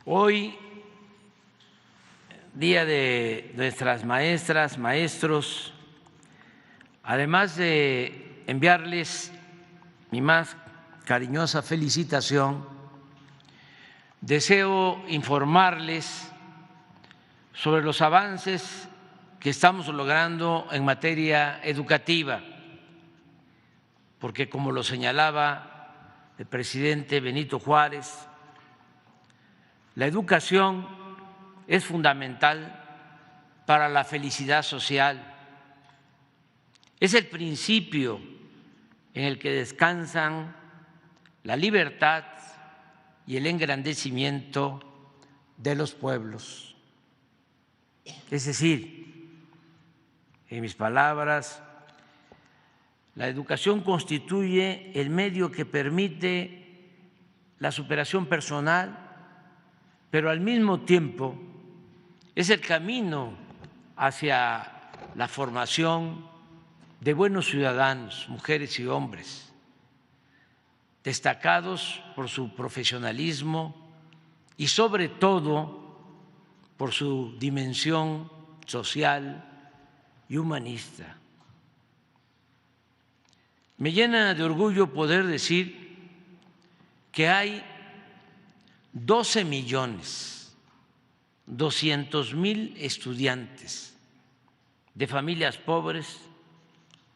Hoy, día de nuestras maestras, maestros, además de enviarles mi más cariñosa felicitación, deseo informarles sobre los avances que estamos logrando en materia educativa, porque como lo señalaba el presidente Benito Juárez, la educación es fundamental para la felicidad social. Es el principio en el que descansan la libertad y el engrandecimiento de los pueblos. Es decir, en mis palabras, la educación constituye el medio que permite la superación personal, pero al mismo tiempo es el camino hacia la formación de buenos ciudadanos, mujeres y hombres, destacados por su profesionalismo y sobre todo por su dimensión social y humanista. Me llena de orgullo poder decir que hay 12.200.000 estudiantes de familias pobres,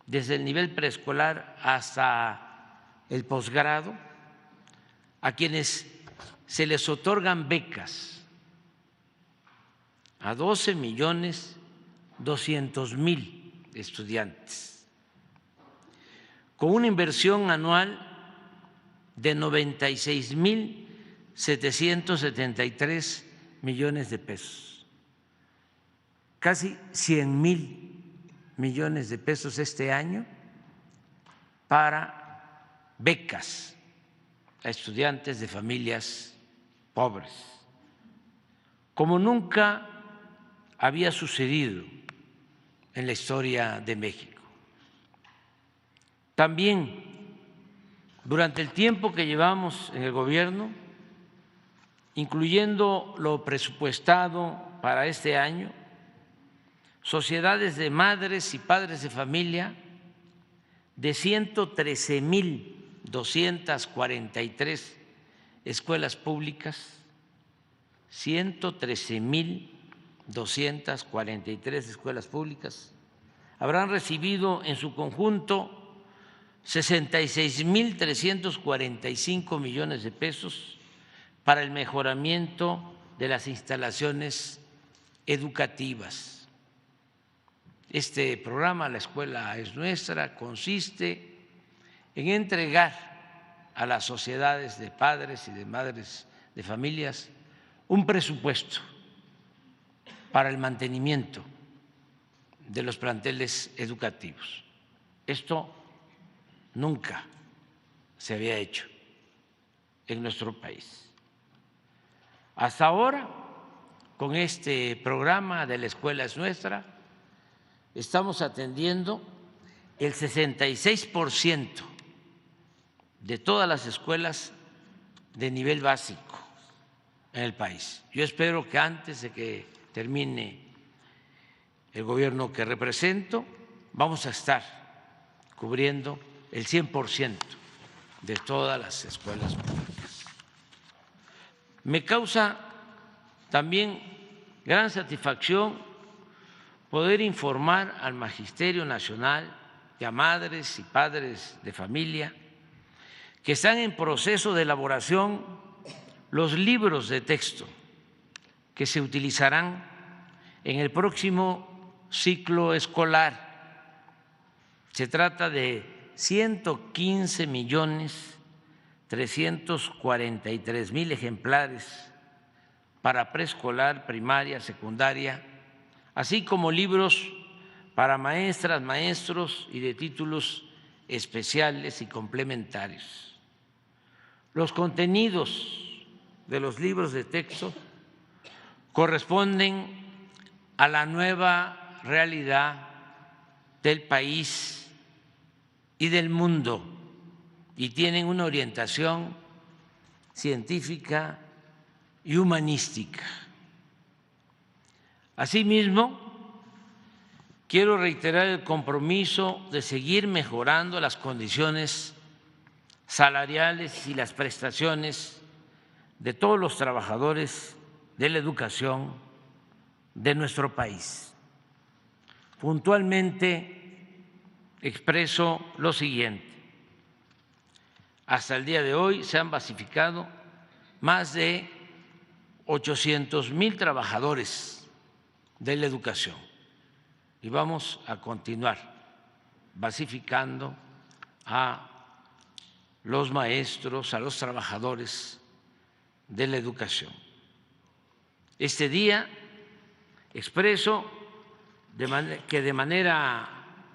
desde el nivel preescolar hasta el posgrado, a quienes se les otorgan becas, a 12.200.000 estudiantes, con una inversión anual de 96.773 millones de pesos, casi 100.000 millones de pesos este año para becas a estudiantes de familias pobres, como nunca había sucedido en la historia de México. También durante el tiempo que llevamos en el gobierno, incluyendo lo presupuestado para este año, sociedades de madres y padres de familia de 113.243 escuelas públicas, 113.243 escuelas públicas, habrán recibido en su conjunto 66.345 millones de pesos para el mejoramiento de las instalaciones educativas. Este programa, La Escuela es Nuestra, consiste en entregar a las sociedades de padres y de madres de familias un presupuesto para el mantenimiento de los planteles educativos. Esto nunca se había hecho en nuestro país. Hasta ahora, con este programa de La Escuela es Nuestra, estamos atendiendo el 66% de todas las escuelas de nivel básico en el país. Yo espero que antes de que termine el gobierno que represento, vamos a estar cubriendo el 100% de todas las escuelas públicas. Me causa también gran satisfacción poder informar al Magisterio Nacional y a madres y padres de familia que están en proceso de elaboración los libros de texto que se utilizarán en el próximo ciclo escolar. Se trata de 115.343.000 ejemplares para preescolar, primaria, secundaria, así como libros para maestras, maestros y de títulos especiales y complementarios. Los contenidos de los libros de texto corresponden a la nueva realidad del país y del mundo y tienen una orientación científica y humanística. Asimismo, quiero reiterar el compromiso de seguir mejorando las condiciones salariales y las prestaciones de todos los trabajadores de la educación de nuestro país. Puntualmente expreso lo siguiente: hasta el día de hoy se han basificado más de 800,000 trabajadores de la educación y vamos a continuar basificando a los maestros, a los trabajadores de la educación. Este día expreso que de manera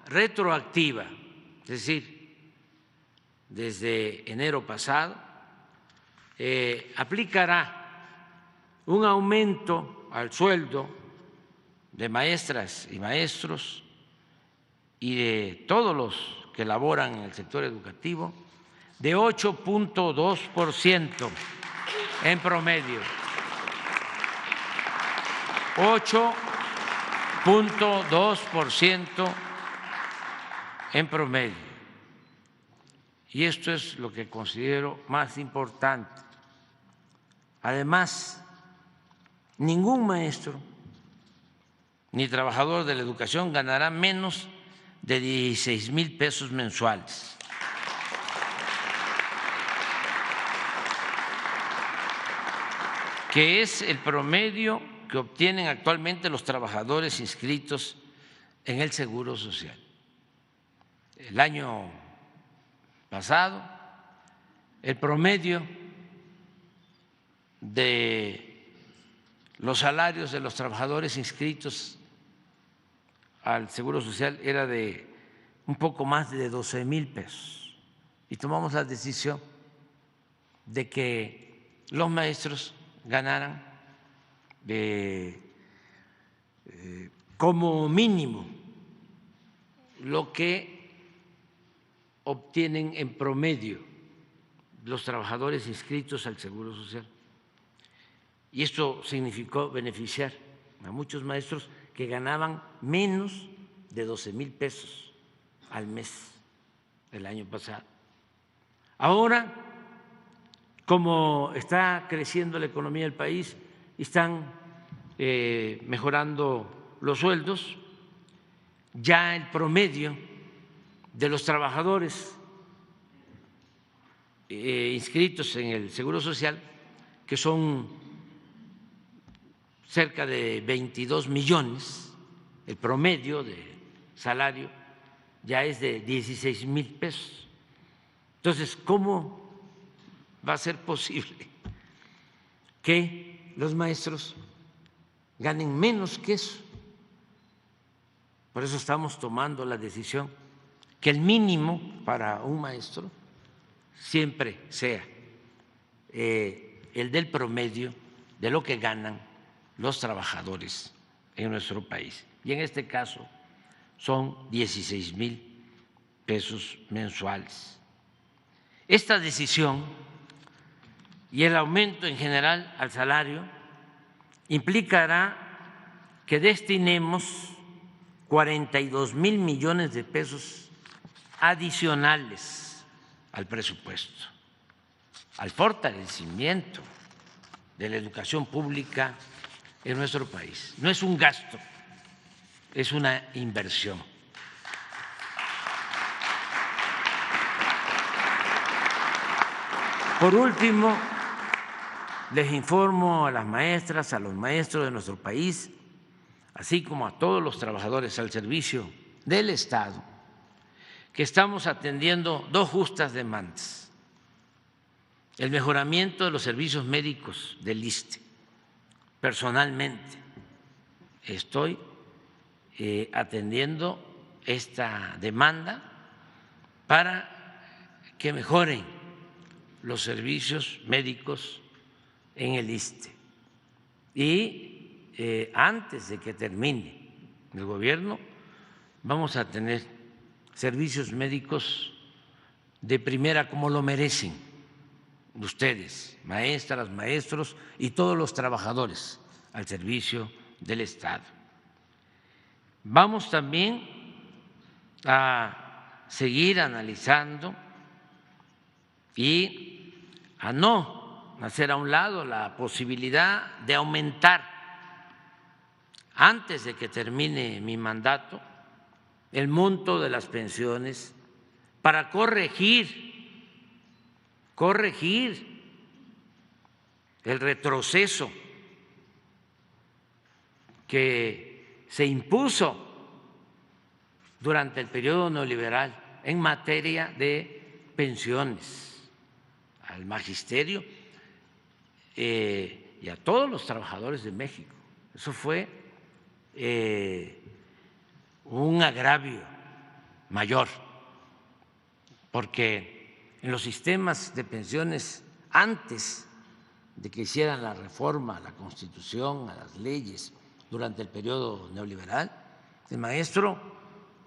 retroactiva, es decir, desde enero pasado, aplicará un aumento al sueldo de maestras y maestros y de todos los que laboran en el sector educativo de 8.2% en promedio. 8.2% en promedio. Y esto es lo que considero más importante. Además, ningún maestro ni trabajador de la educación ganará menos de 16,000 pesos mensuales. Que es el promedio que obtienen actualmente los trabajadores inscritos en el Seguro Social. El año pasado, el promedio de los salarios de los trabajadores inscritos al Seguro Social era de un poco más de 12,000 pesos. Y tomamos la decisión de que los maestros ganaran como mínimo lo que obtienen en promedio los trabajadores inscritos al Seguro Social. Y esto significó beneficiar a muchos maestros que ganaban menos de 12,000 pesos al mes el año pasado. Ahora, como está creciendo la economía del país, están mejorando los sueldos, ya el promedio de los trabajadores inscritos en el Seguro Social, que son cerca de 22 millones, el promedio de salario ya es de 16,000 pesos. Entonces, ¿cómo va a ser posible que los maestros ganen menos que eso? Por eso estamos tomando la decisión que el mínimo para un maestro siempre sea el del promedio de lo que ganan los trabajadores en nuestro país. Y en este caso son 16,000 pesos mensuales. Esta decisión y el aumento en general al salario implicará que destinemos 42,000 millones de pesos adicionales al presupuesto, al fortalecimiento de la educación pública en nuestro país. No es un gasto, es una inversión. Por último, les informo a las maestras, a los maestros de nuestro país, así como a todos los trabajadores al servicio del Estado, que estamos atendiendo dos justas demandas: el mejoramiento de los servicios médicos del ISSSTE. Personalmente estoy atendiendo esta demanda para que mejoren los servicios médicos en el ISSSTE. Y antes de que termine el gobierno vamos a tener servicios médicos de primera, como lo merecen ustedes, maestras, maestros y todos los trabajadores al servicio del Estado. Vamos también a seguir analizando y a no hacer a un lado la posibilidad de aumentar antes de que termine mi mandato el monto de las pensiones para corregir el retroceso que se impuso durante el periodo neoliberal en materia de pensiones al magisterio y a todos los trabajadores de México. Eso fue un agravio mayor, porque en los sistemas de pensiones, antes de que hicieran la reforma a la Constitución, a las leyes, durante el periodo neoliberal, el maestro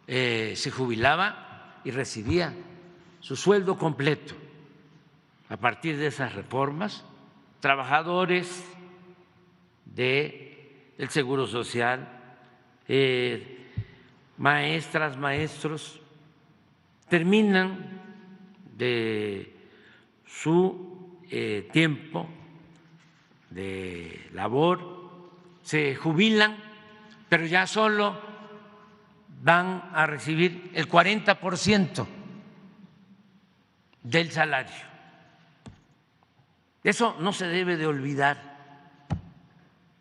se jubilaba y recibía su sueldo completo. A partir de esas reformas, trabajadores del Seguro Social, maestras, maestros, terminan de su tiempo de labor, se jubilan, pero ya solo van a recibir el 40% del salario. Eso no se debe de olvidar,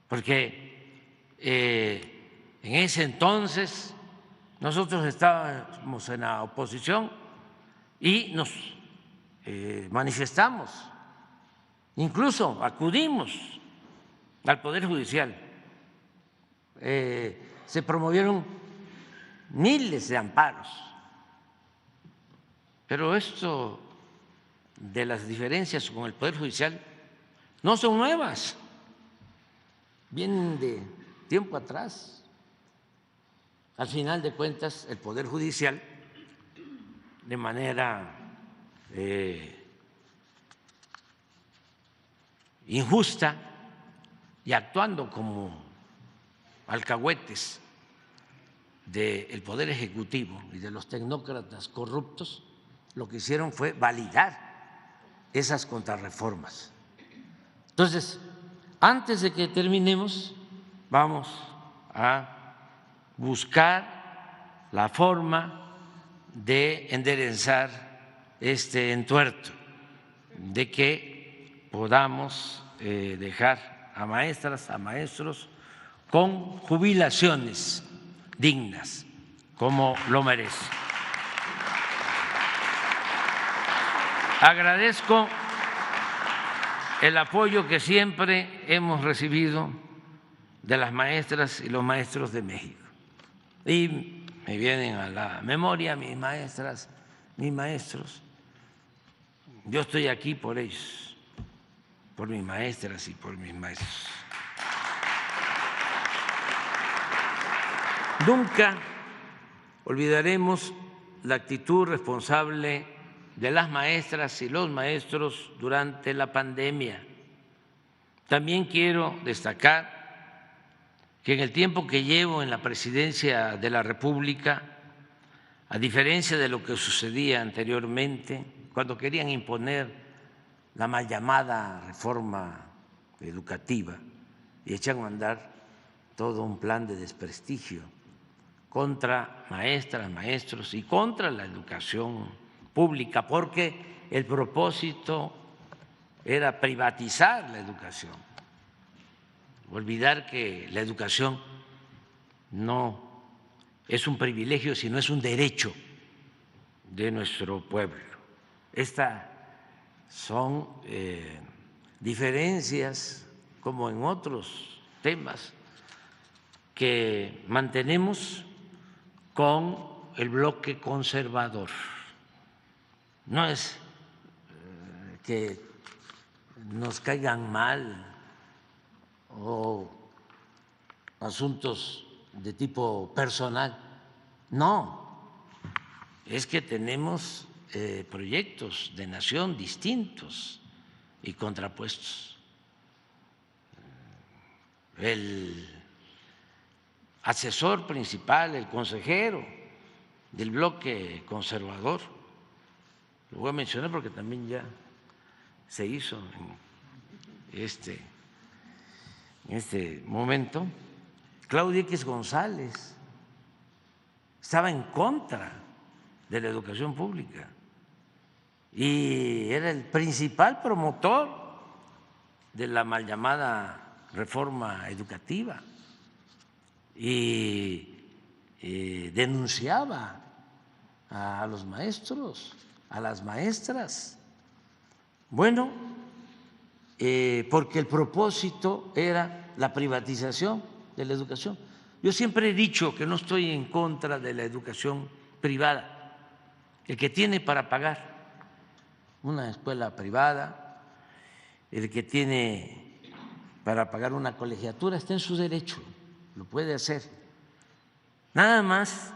porque en ese entonces nosotros estábamos en la oposición y nos manifestamos, incluso acudimos al Poder Judicial, se promovieron miles de amparos, pero esto de las diferencias con el Poder Judicial no son nuevas, vienen de tiempo atrás. Al final de cuentas, el Poder Judicial, de manera injusta y actuando como alcahuetes del Poder Ejecutivo y de los tecnócratas corruptos, lo que hicieron fue validar esas contrarreformas. Entonces, antes de que terminemos, vamos a buscar la forma de enderezar este entuerto, de que podamos dejar a maestras, a maestros con jubilaciones dignas, como lo merece. Agradezco el apoyo que siempre hemos recibido de las maestras y los maestros de México. Y me vienen a la memoria mis maestras, mis maestros. Yo estoy aquí por ellos, por mis maestras y por mis maestros. Nunca olvidaremos la actitud responsable de las maestras y los maestros durante la pandemia. También quiero destacar que en el tiempo que llevo en la presidencia de la República, a diferencia de lo que sucedía anteriormente, cuando querían imponer la mal llamada reforma educativa y echaron a andar todo un plan de desprestigio contra maestras, maestros y contra la educación pública, porque el propósito era privatizar la educación, olvidar que la educación no es un privilegio, sino es un derecho de nuestro pueblo. Estas son diferencias, como en otros temas, que mantenemos con el bloque conservador. No es que nos caigan mal o asuntos de tipo personal, no, es que tenemos proyectos de nación distintos y contrapuestos. El asesor principal, el consejero del bloque conservador, lo voy a mencionar porque también ya se hizo en este momento, Claudio X González, estaba en contra de la educación pública y era el principal promotor de la mal llamada reforma educativa y denunciaba a los maestros, a las maestras. Bueno, porque el propósito era la privatización de la educación. Yo siempre he dicho que no estoy en contra de la educación privada. El que tiene para pagar una escuela privada, el que tiene para pagar una colegiatura, está en su derecho, lo puede hacer. Nada más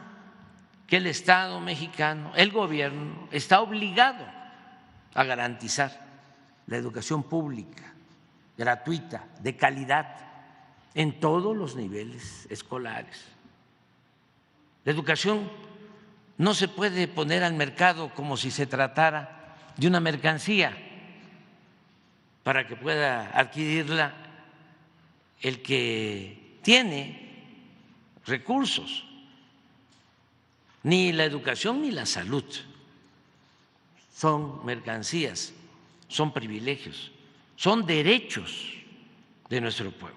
que el Estado mexicano, el gobierno, está obligado a garantizar la educación pública, gratuita, de calidad, en todos los niveles escolares. La educación no se puede poner al mercado como si se tratara de una mercancía para que pueda adquirirla el que tiene recursos. Ni la educación ni la salud son mercancías, son privilegios, son derechos de nuestro pueblo.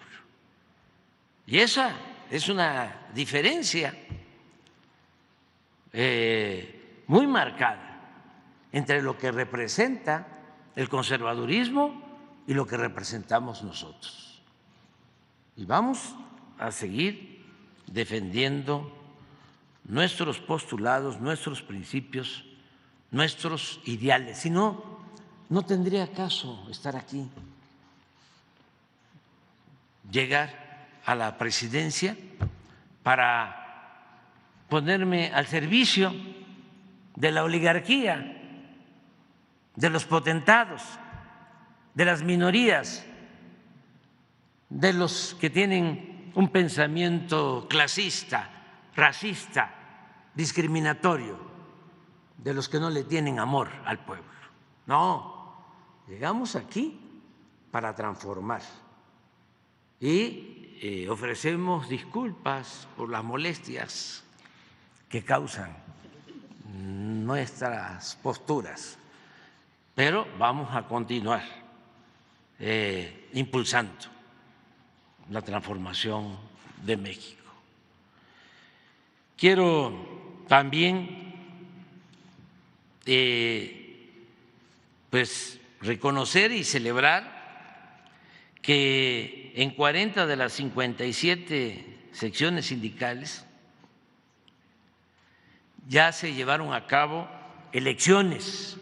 Y esa es una diferencia muy marcada entre lo que representa el conservadurismo y lo que representamos nosotros. Y vamos a seguir defendiendo nuestros postulados, nuestros principios, nuestros ideales. Si no, no tendría caso estar aquí, llegar a la presidencia para ponerme al servicio de la oligarquía, de los potentados, de las minorías, de los que tienen un pensamiento clasista, racista, discriminatorio, de los que no le tienen amor al pueblo. No, llegamos aquí para transformar y ofrecemos disculpas por las molestias que causan nuestras posturas, pero vamos a continuar impulsando la transformación de México. Quiero también pues reconocer y celebrar que en 40 de las 57 secciones sindicales ya se llevaron a cabo elecciones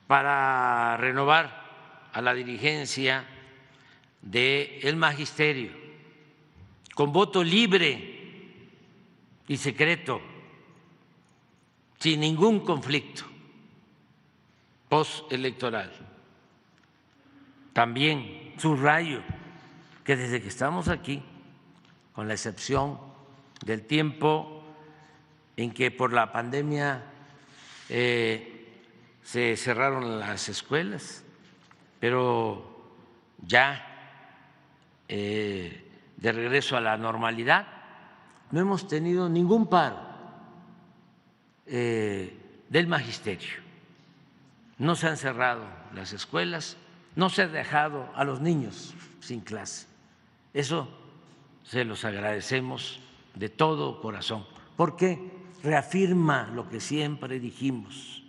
para renovar a la dirigencia del magisterio con voto libre y secreto, sin ningún conflicto postelectoral. También subrayo que desde que estamos aquí, con la excepción del tiempo en que por la pandemia se cerraron las escuelas, pero ya de regreso a la normalidad, no hemos tenido ningún paro del magisterio. No se han cerrado las escuelas, no se ha dejado a los niños sin clase. Eso se los agradecemos de todo corazón, porque reafirma lo que siempre dijimos: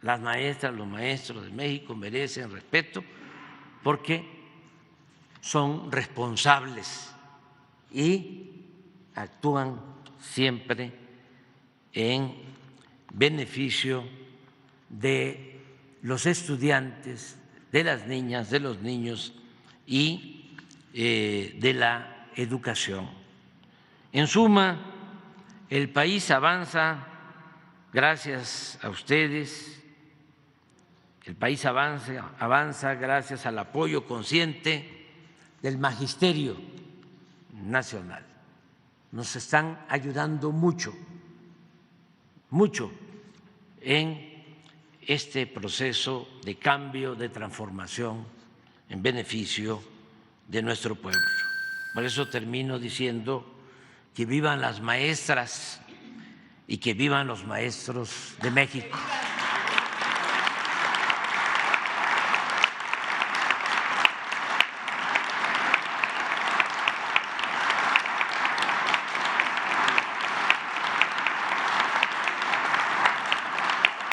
las maestras, los maestros de México merecen respeto porque son responsables y actúan siempre en beneficio de los estudiantes, de las niñas, de los niños y de la educación. En suma, el país avanza gracias a ustedes El país avanza gracias al apoyo consciente del magisterio nacional. Nos están ayudando mucho, mucho en este proceso de cambio, de transformación en beneficio de nuestro pueblo. Por eso termino diciendo que vivan las maestras y que vivan los maestros de México.